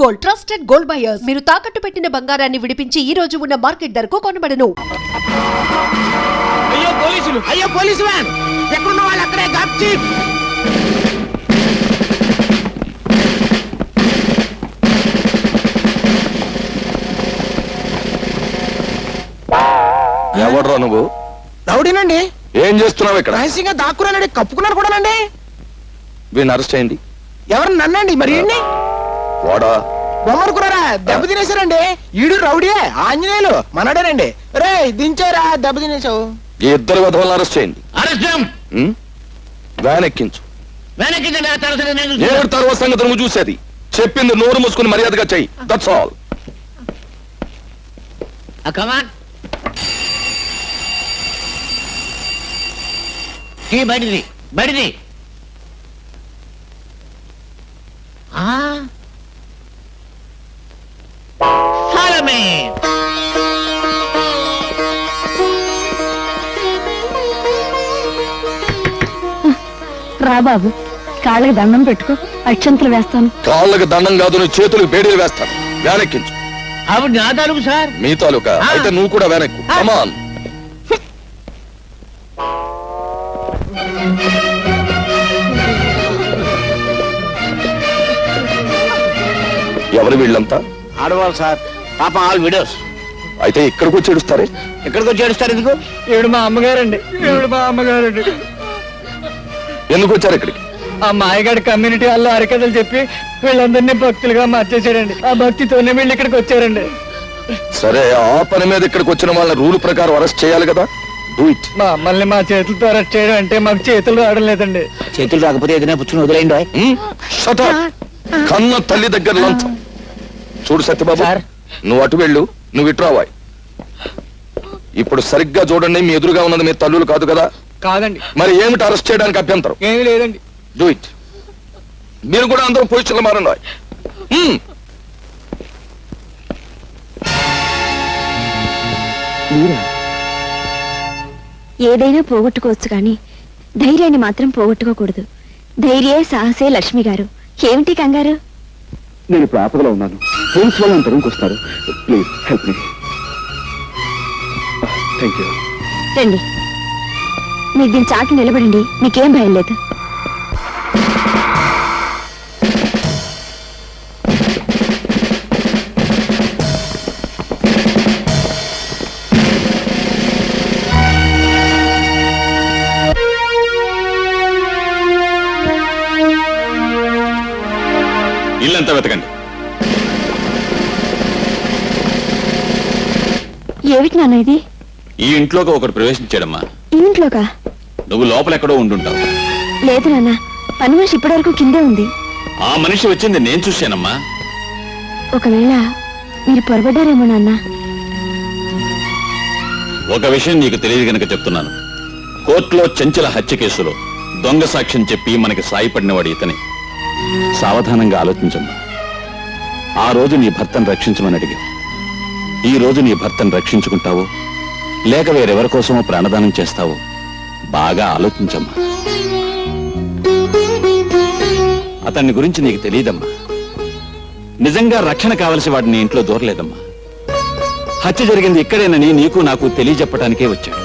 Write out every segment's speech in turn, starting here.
Gold, trusted gold buyers. మీరు తాకట్టు పెట్టిన బంగారాన్ని విడిపించి ఈ రోజు ఉన్న మార్కెట్ ధరకు కొనబడను. అయ్యో పోలీసులు, అయ్యో పోలీసు వ్యాన్ ఎక్కడున్న వాళ్ళు అక్కడే గాప్చి. ఎవడ్రా నువ్వు? రౌడీనండి. ఏం చేస్తున్నావు ఇక్కడ? రహస్యంగా దాక్కున్నానండి, కప్పుకున్నాను కూడానండి. వీడిని అరెస్ట్ అయింది. ఎవరు నన్నండి? మరి ఏంటి వాడా? బొమ్మనుకున్నారా? దెబ్బ తినేశారండి. ఈడు రౌడీయే, ఆంజనేయులు మనడేనండి. రే దించారా, దెబ్బ తినేసావు. ఈ ఇద్దరు విధవలను అరెస్ట్ చేయండి. అరెస్ట్ వ్యాన్ ఎక్కించు. వెనక్కి ఏడు తర్వాత సంగతి నువ్వు చూసేది. చెప్పింది నోరు మూసుకుని మర్యాదగా చెయ్యి. That's all. కమాన్ బయటిది బయటిది. Follow me. రా బాబు, కాళ్ళకి దండం పెట్టుకో, అక్షంతలు వేస్తాను. కాళ్ళకి దండం కాదు, నీ చేతులకు బేడీలు వేస్తాను. వ్యాన్ ఎక్కించు. ఆవిడ నా తాలూకు సార్. మీ తాలూకా అయితే నువ్వు కూడా వ్యాన్ ఎక్కు. కమాన్. ఎవరు వీళ్ళంతా? ఆడవాళ్ళు సార్. పాప ఆల్ విడోస్. అయితే ఇక్కడికి వచ్చి ఏడుస్తారే? ఎక్కడికి వచ్చి ఏడుస్తారు ఎందుకు? ఈవిడ మా అమ్మగారండి. ఈవిడ మా అమ్మగారండి. ఎందుకు వచ్చారు ఇక్కడికి? ఆ మాయగాడి కమ్యూనిటీ వాళ్ళు అరికథలు చెప్పి వీళ్ళందరినీ భక్తులుగా మార్చేసాడండి. ఆ భక్తితోనే వీళ్ళు ఇక్కడికి వచ్చారండి. సరే, ఆ పని మీద ఇక్కడికి వచ్చిన వాళ్ళని రూల్ ప్రకారం అరెస్ట్ చేయాలి కదా. Do it. మా అమ్మల్ని మా చేతులతో అరెస్ట్ చేయడం అంటే మాకు చేతులు రావడం లేదండి. చేతులు రాకపోతే ఏదైనా పుచ్చుకుని వదిలేయండి. Shut up. కన్న తల్లి దగ్గర లంచం. చూడు సత్యబాబు, నువ్వు అటు వెళ్ళు, నువ్వు ఇటు రావాయి. ఇప్పుడు సరిగ్గా చూడండి, మీ ఎదురుగా ఉన్నది మీ తల్లులు కాదు కదా. కాదండి. మరి ఏమిటి అరెస్ట్ చేయడానికి అభ్యంతరం? ఏమీ లేదండి. Do it. మీరు కూడా అందరూ పొజిషన్లో మారండి. ఏదైనా పోగొట్టుకోవచ్చు కానీ ధైర్యాన్ని మాత్రం పోగొట్టుకోకూడదు. ధైర్యే సాహసే లక్ష్మి గారు. ఏమిటి కంగారు? నేను ఇప్పుడు ఆపదలో ఉన్నాను. పోలీసు వాళ్ళు అంత రూమ్కి వస్తారు. Please help me. Thank you. రండి, మీరు దీని చాటు నిలబడండి, మీకేం భయం లేదు. ఇల్లంతా వెతకండి. ఏమిటి నాన్న ఇది? ఈ ఇంట్లోకి ఒకరు ప్రవేశించాడమ్మా. ఈ ఇంట్లోకా? నువ్వు లోపల ఎక్కడో ఉండుంటావు. లేదు నాన్న, పని మనిషి ఇప్పటి వరకు కిందే ఉంది. ఆ మనిషి వచ్చింది నేను చూశానమ్మా. ఒకవేళ మీరు పొరబడ్డారేమో నాన్న. ఒక విషయం నీకు తెలియదు గనక చెప్తున్నాను. కోర్టులో చెంచల హత్య కేసులో దొంగ సాక్ష్యం చెప్పి మనకి సాయపడినవాడు ఇతనే. సావధానంగా ఆలోచించమ్మా. ఆ రోజు నీ భర్తను రక్షించమని అడిగావు. ఈ రోజు నీ భర్తను రక్షించుకుంటావో లేక వేరెవరి కోసమో ప్రాణదానం చేస్తావో బాగా ఆలోచించమ్మా. అతన్ని గురించి నీకు తెలియదమ్మా. నిజంగా రక్షణ కావలసి వాడు నీ ఇంట్లో దూరలేదమ్మా. హత్య జరిగింది ఇక్కడేనని నీకు నాకు తెలియజెప్పటానికే వచ్చాడు.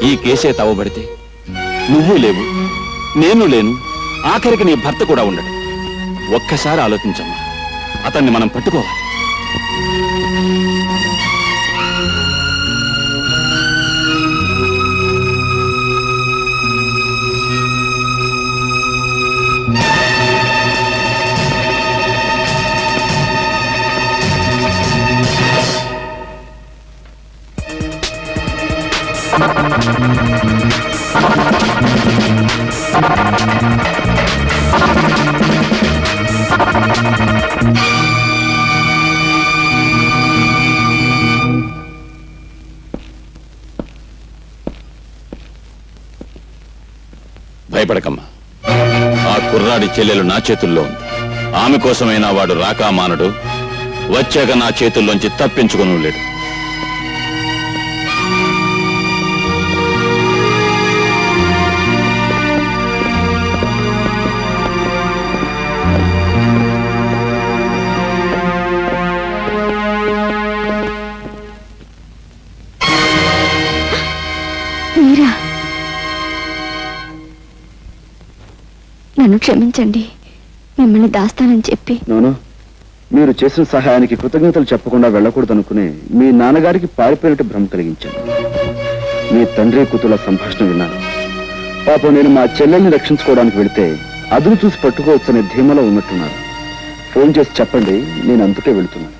ఈ కేసే తవ్వబడితే నువ్వు లేవు, నేను లేను, ఆఖరికి నీ భర్త కూడా ఉండడు. ఒక్కసారి ఆలోచించమ్మా. అతన్ని మనం పట్టుకోవాలి. భయపడకమ్మా. ఆ కుర్రాడి చెల్లెలు నా చేతుల్లో ఉంది. ఆమె కోసమైనా వాడు రాకా మానడు. వచ్చాక నా చేతుల్లోంచి తప్పించుకుని లేడు. నన్ను క్షమించండి. మిమ్మల్ని దాస్తానని చెప్పి నోను, మీరు చేసిన సహాయానికి కృతజ్ఞతలు చెప్పకుండా వెళ్ళకూడదు అనుకునే మీ నాన్నగారికి పారిపోయినట్టు భ్రమ కలిగించాను. మీ తండ్రి కూతుళ్ళ సంభాషణ విన్నాను. పాపం నేను మా చెల్లెల్ని రక్షించుకోవడానికి వెళితే అదును చూసి పట్టుకోవచ్చనే ధీమలో ఉన్నట్టున్నారు. ఫోన్ చేసి చెప్పండి, నేను అందుకే వెళుతున్నాను.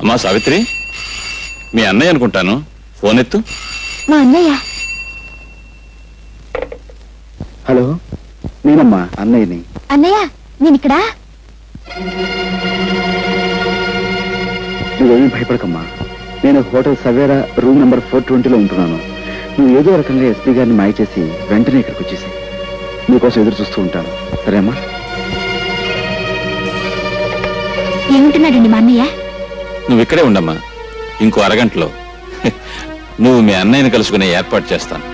అమ్మా సావిత్రి, మీ అన్నయ్య అనుకుంటాను. ఫోన్ ఎత్తు. మా అన్నయ్య. హలో, నేనమ్మా అన్నయ్యని. అన్నయ్య, నేను ఇక్కడ. నువ్వేమీ భయపడకమ్మా. నేను హోటల్ సవేరా రూమ్ నెంబర్ 420లో ఉంటున్నాను. నువ్వు ఏదో రకంగా ఎస్పీ గారిని మాయ చేసి వెంటనే ఇక్కడికి వచ్చేసాయి. నీకోసం ఎదురు చూస్తూ ఉంటాను. సరేమ్మా? ఏముంటున్నాడండి మా అన్నయ్య? నువ్వు ఇక్కడే ఉండమ్మా. ఇంకో అరగంటలో నువ్వు మీ అన్నయ్యని కలుసుకునే ఏర్పాటు చేస్తాను.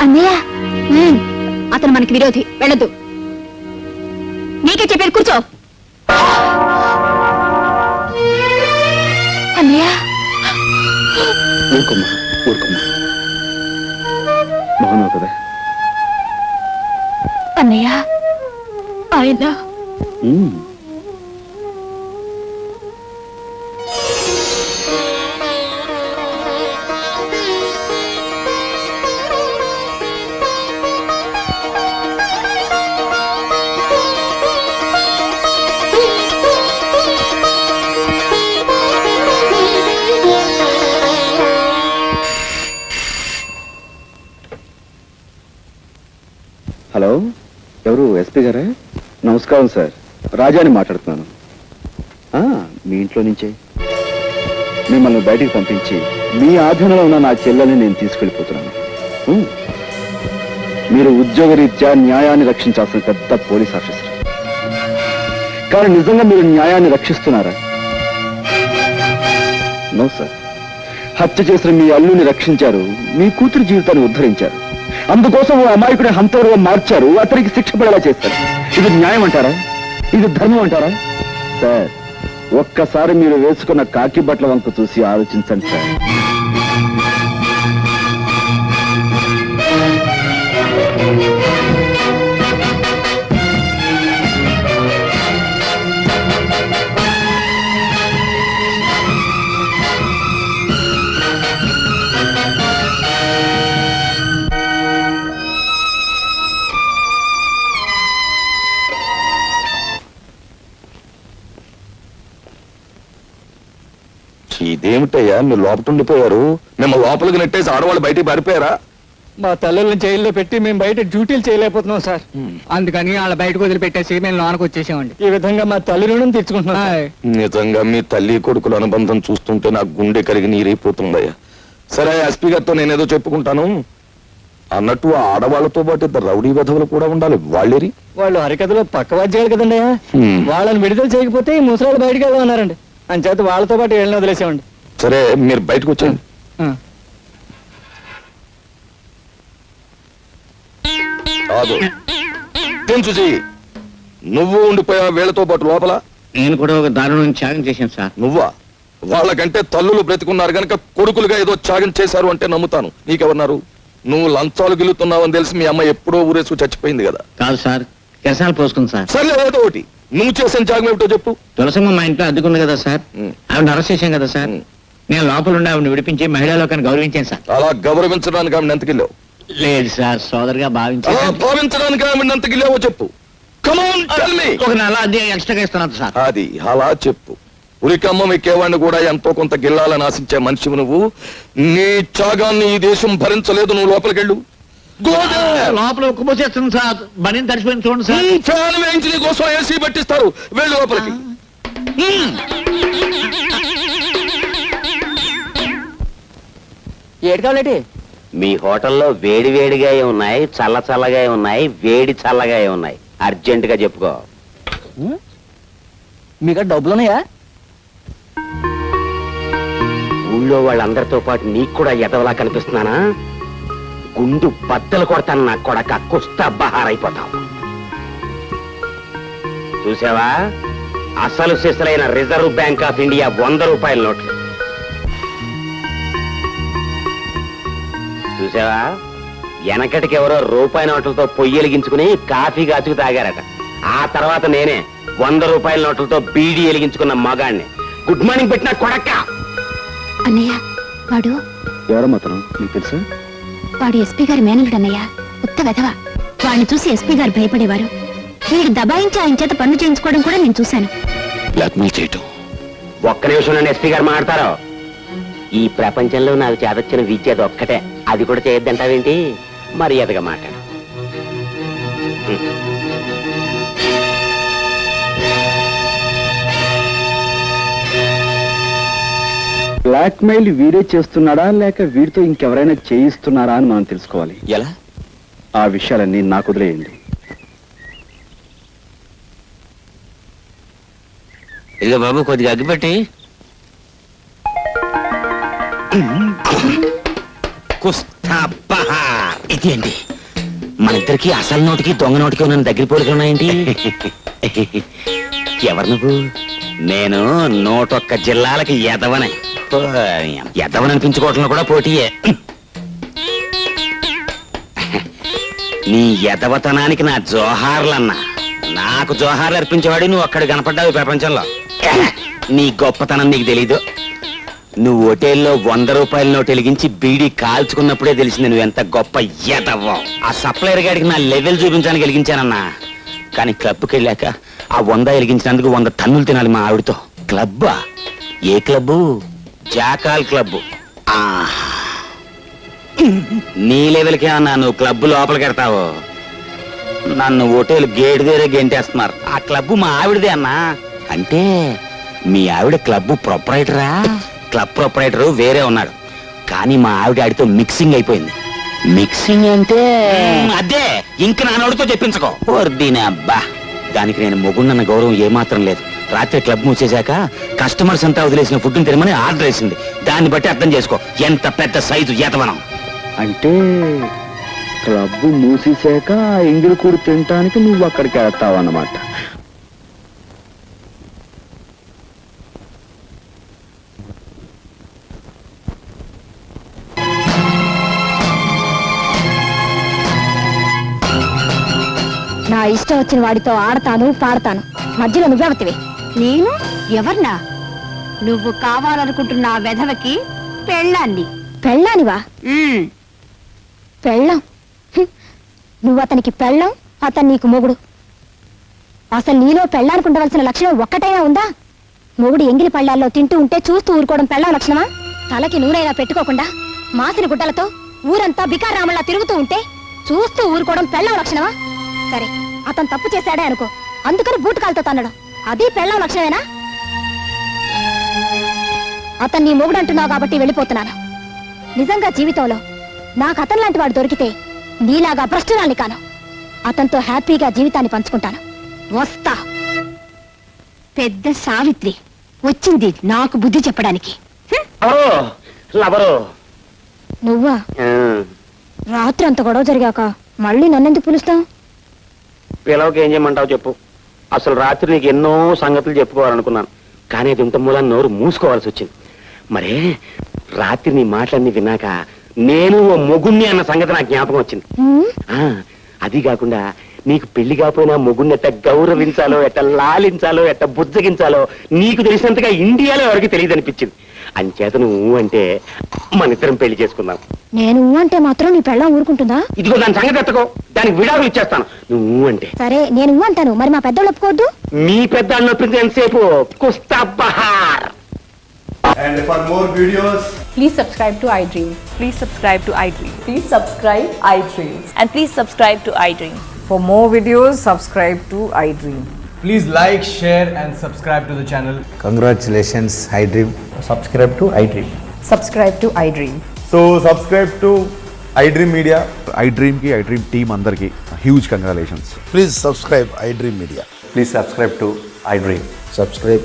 అన్నయ్య, అతను మనకి విరోధి, వెళ్ళదు. నీకే చెప్పారు, కూర్చో. అన్నయ్య, ఊరుకోమ్మా, ఊరుకోమ్మా. బాగున్నావు కదా? అన్నయ్య, ఆయన ఉమ్. హలో, ఎవరు? ఎస్పీ గారా? నమస్కారం సార్, రాజాని మాట్లాడుతున్నాను. మీ ఇంట్లో నుంచే మిమ్మల్ని బయటికి పంపించి మీ ఆధీనంలో ఉన్న నా చెల్లెల్ని నేను తీసుకెళ్ళిపోతున్నాను. మీరు ఉద్యోగరీత్యా న్యాయాన్ని రక్షించాల్సిన పెద్ద పోలీస్ ఆఫీసర్. కానీ నిజంగా మీరు న్యాయాన్ని రక్షిస్తున్నారా? No sir. హత్య చేసిన మీ అల్లుని రక్షించారు, మీ కూతురు జీవితాన్ని ఉద్ధరించారు. అందుకోసం ఓ అమాయకుడి హంతకుడుగా మార్చారు, అతనికి శిక్ష పడేలా చేస్తారు. ఇది న్యాయం అంటారా? ఇది ధర్మం అంటారా? సార్, ఒక్కసారి మీరు వేసుకున్న కాకి బట్టల వంక చూసి ఆలోచించండి సార్. ఇదేమిటయ్యా, మీరు లోపల ఉండిపోయారు? మేము లోపలికి నెట్టేసి ఆడవాళ్ళు బయటికి పారిపోయారా? మా తల్లుల్ని జైల్లో పెట్టి మేము బయట డ్యూటీలు చేయలేకపోతున్నాం సార్. అందుకని వాళ్ళ బయటకు వదిలిపెట్టేసి మేము లోనకు వచ్చేసామండి. ఈ విధంగా మా తల్లి రుణం తెచ్చుకుంటున్నాం. నిజంగా మీ తల్లి కొడుకుల అనుబంధం చూస్తుంటే నాకు గుండె కరిగి నీరైపోతుందయ్యా. సరే, ఎస్పీ గారితో నేనేదో చెప్పుకుంటాను. అన్నట్టు ఆ ఆడవాళ్లతో పాటు ఇద్దరు రౌడీ వెధవులు కూడా ఉండాలి. వాళ్ళేరి? వాళ్ళు హరికథలో పక్కవాద్యాలు కదండి. వాళ్ళని విడుదల చేయకపోతే ఈ ముసలాళ్ళు బయటకు వెళ్దామన్నారండి. అంచేత వాళ్ళతో పాటు వెళ్ళిన వదిలేసామండి. సరే, మీరు బయటకు వచ్చేయండి. కాదు, తెంచు చెయ్యి. నువ్వు ఉండిపోయా వీళ్ళతో పాటు లోపల? నేను కూడా ఒక దారుణం త్యాగం చేశాను సార్. నువ్వా? వాళ్ళకంటే తల్లులు బ్రతికున్నారు గనక కొడుకులుగా ఏదో త్యాగం చేశారు అంటే నమ్ముతాను. నీకెవరున్నారు? నువ్వు లంచాలు గిలుతున్నావని తెలిసి మీ అమ్మ ఎప్పుడో ఊరేసుకు చచ్చిపోయింది కదా. కాదు సార్, కిరసాలు పోసుకుంది సార్. సరే, ఏదో ఒకటి. నువ్వు చేసిన త్యాగం ఏమిటో చెప్పు. తులసమ్మ మా ఇంట్లో అద్దెకుంది కదా సార్, ఆవిడ అరెస్ట్ చేశాం కదా సార్. నేను లోపల ఉండి ఆవిడ విడిపించి మహిళా లోకాన్ని గౌరవించాను సార్. అలా గౌరవించడానికి ఆమెను ఎంతకిల్లావు? లేదు సార్, సోదరుగా అలా భావించాను. భావించడానికి ఆమెను ఎంతకిల్లావో చెప్పు. Come on, tell me. ఒక నెల అద్దె ఎక్స్ట్రాగా ఇస్తున్నాను సార్. అది అలా చెప్పు. ఉరికమ్మం ఎక్కేవాడిని కూడా ఎంతో కొంత గిల్లాలని ఆశించే మనిషివి నువ్వు. నీ త్యాగాన్ని ఈ దేశం భరించలేదు. నువ్వు లోపలికెళ్ళు. లోపల ఉక్కుపోసేస్తుంది సార్. బని తడిచిపోయింది చూడండి సార్. ఫ్యాన్ వేయించి నీ కోసం ఏసీ పట్టిస్తారు. వెళ్ళు లోపలికి. ఏడు కావాలంటే మీ హోటల్లో వేడి వేడిగా ఉన్నాయి, చల్ల చల్లగా ఉన్నాయి, వేడి చల్లగా ఉన్నాయి. అర్జెంటుగా చెప్పుకో. మీకు డబ్బులున్నాయా? ఊళ్ళో వాళ్ళందరితో పాటు నీకు కూడా ఎదవలా కనిపిస్తున్నానా? గుండు బద్దలు కొడతాను నా కొడక, కుస్తా బహారైపోతావు. చూసావా, అసలు సిసలైన రిజర్వ్ బ్యాంక్ ఆఫ్ ఇండియా 100 రూపాయల నోట్లు. చూసావా, వెనకటికి ఎవరో రూపాయి నోట్లతో పొయ్యి వెలిగించుకుని కాఫీ కాచుకు తాగారట. ఆ తర్వాత నేనే 100 రూపాయల నోట్లతో బీడీ వెలిగించుకున్న మగాణ్ణి. గుడ్ మార్నింగ్ పెట్టిన కొడక్క. అన్నయ్య, వాడు ఎవరమ్మా అతను, నీకు తెలుసా? వాడు ఎస్పీ గారి మేనలుడు అన్నయ్య. ఉత్త వెధవ. వాడిని చూసి ఎస్పీ గారు భయపడేవారు. వీడు దబాయించి ఆయన చేత పనులు చేయించుకోవడం కూడా నేను చూశాను. బ్లాక్మెయిల్ చేయటం. ఒక్క నిమిషం నన్ను ఎస్పీ గారు మాట్లాడతారు. ఈ ప్రపంచంలో నాకు చేతొచ్చిన విద్య అది ఒక్కటే. అది కూడా చేయొద్దంటావేంటి? మర్యాదగా మాట్లాడు. బ్లాక్మెయిల్ వీడే చేస్తున్నాడా లేక వీడితో ఇంకెవరైనా చేయిస్తున్నారా అని మనం తెలుసుకోవాలి. ఎలా? ఆ విషయాలన్నీ నాకు వదిలేయండి. ఇదిగో బాబు, కొద్దిగా అగ్గిపెట్టి. ఇదేంటి, మన ఇద్దరికి అసలు నోటికి దొంగ నోటికి ఉన్న దగ్గర పోలికలు ఉన్నాయేంటి? ఎవరు నువ్వు? నేను 101 జిల్లాలకి ఎదవనే. ఎదవననిపించుకోవటంలో కూడా పోటీయే. నీ ఎదవతనానికి నా జోహార్లన్నా. నాకు జోహార్లు అర్పించేవాడు నువ్వు అక్కడ కనపడ్డావు ప్రపంచంలో. నీ గొప్పతనం నీకు తెలీదు. నువ్వు హోటల్లో 100 రూపాయల నోటు వెలిగించి బీడీ కాల్చుకున్నప్పుడే తెలిసింది నువ్వు ఎంత గొప్ప ఎదవ్వో. ఆ సప్లైర్ గాడికి నా లెవెల్ చూపించడానికి వెలిగించానన్నా. కానీ క్లబ్కి వెళ్ళాక ఆ 100 వెలిగించినందుకు 100 టన్నులు తినాలి మా ఆవిడతో. క్లబ్బా? ఏ క్లబ్బు? Jackal club. నీ లెవెల్కి అన్నా నువ్వు క్లబ్బు లోపలికి వెళ్తావు. నన్ను హోటల్ గేట్ దగ్గరే గెంటేస్తున్నారు. ఆ క్లబ్బు మా ఆవిడదే అన్నా. అంటే మీ ఆవిడ క్లబ్బు ప్రొపరైటరా? క్లబ్ ప్రొపరైటరు వేరే ఉన్నాడు, కానీ మా ఆవిడ ఆడితో మిక్సింగ్ అయిపోయింది. మిక్సింగ్ అంటే అదే, ఇంక నాన్నోడితో చెప్పించుకో. దీని అబ్బా, దానికి నేను మొగుండన్న గౌరవం ఏమాత్రం లేదు. రాత్రి క్లబ్ మూసేశాక కస్టమర్స్ అంతా వదిలేసిన ఫుడ్ని తినమని ఆర్డర్ వేసింది. దాన్ని బట్టి అర్థం చేసుకో ఎంత పెద్ద సైజు ఏతవనం. అంటే క్లబ్ మూసేశాక ఎంగిలి కూడు తినటానికి నువ్వు అక్కడికి వెళ్తావు అన్నమాట. నా ఇష్టం వచ్చిన వాడితో ఆడతాను, పాడతాను. మధ్యలో నువ్వెవతివి? నేను ఎవర్నా? నువ్వు కావాలనుకుంటున్న ఆ వెధవకి పెళ్ళాన్ని. పెళ్ళానివా? పెళ్ళం? నువ్వు అతనికి పెళ్ళం, అతను నీకు మొగుడు. అసలు నీలో పెళ్ళానుకుంటవలసిన లక్షణం ఒక్కటైనా ఉందా? మొగుడు ఎంగిలి పళ్ళాల్లో తింటూ ఉంటే చూస్తూ ఊరుకోవడం పెళ్ళం లక్షణమా? తలకి నూనెలా పెట్టుకోకుండా మాసిన గుడ్డలతో ఊరంతా బికారామల్లా తిరుగుతూ ఉంటే చూస్తూ ఊరుకోవడం పెళ్ళం లక్షణమా? సరే, అతను తప్పు చేశాడే అనుకో, అందుకని బూటకాలతో తన్నడం అది పెళ్ళం లక్షణమేనా? అతను నీ మొగుడు అంటున్నావు కాబట్టి వెళ్ళిపోతున్నాను. నిజంగా జీవితంలో నాకు అతను లాంటి వాడు దొరికితే నీలాగా భ్రష్టురాల్ని కాను. అతనితో హ్యాపీగా జీవితాన్ని పంచుకుంటాను. వస్తా. పెద్ద సావిత్రి వచ్చింది నాకు బుద్ధి చెప్పడానికి. నువ్వా? రాత్రి అంత గొడవ జరిగాక మళ్ళీ నన్నెందుకు పిలుస్తావు? పిలవకి ఏం చేయమంటావు చెప్పు. అసలు రాత్రి నీకు ఎన్నో సంగతులు చెప్పుకోవాలనుకున్నాను, కానీ అది ఇంత మూలా నోరు మూసుకోవాల్సి వచ్చింది. మరే రాత్రి నీ మాటలన్నీ విన్నాక నేను ఓ మొగుణ్ణి అన్న సంగతి నాకు జ్ఞాపకం వచ్చింది. అది కాకుండా నీకు పెళ్లి కాకపోయినా మొగుణ్ణి ఎట్ట గౌరవించాలో, ఎట్ట లాలించాలో, ఎట్ట బుజ్జగించాలో నీకు తెలిసినంతగా ఇండియాలో ఎవరికి తెలియదు అనిపించింది. అంచేత నువ్వు అంటే మన ఇద్దరం పెళ్లి చేసుకుందాం. నేను అంటే మాత్రం నీ పెళ్ళం ఊరుకుంటుందా? ఇదిగో దాని సంగతి ఎత్తకో, దానికి విడాకులు ఇచ్చేస్తాను నువ్వు అంటే. సరే, నేను అంటాను, మరి మా పెద్దోళ్ళు ఒప్పుకోవద్దు. మీ పెద్ద నొప్పింది ఎంతసేపు కుస్తా Bahar. And for more videos, please subscribe to iDream. Please subscribe to iDream. Please subscribe iDream. And please subscribe to iDream. For more videos, subscribe to iDream. please like, share and subscribe to the channel. Congratulations, iDream. Subscribe to iDream. Subscribe to iDream. So subscribe to iDream Media. iDream ki iDream team అందరికి huge congratulations. Please subscribe iDream Media. Please subscribe to iDream. Subscribe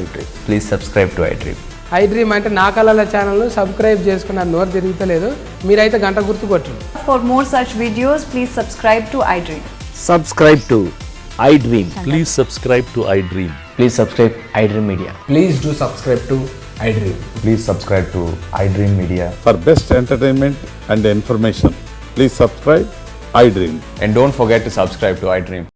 iDream. Please subscribe to iDream. iDream అంటే నా కళల ఛానల్ను subscribe చేసుకున్న నోరు తిరుగుతలేదు, మీరైతే గంట గుర్తు కొట్టండి. For more such videos, please subscribe to iDream. Subscribe to iDream. Please subscribe to iDream. Please subscribe iDream media. Please do subscribe to iDream. Please subscribe to iDream Media. For best entertainment and information please subscribe iDream. And don't forget to subscribe to iDream.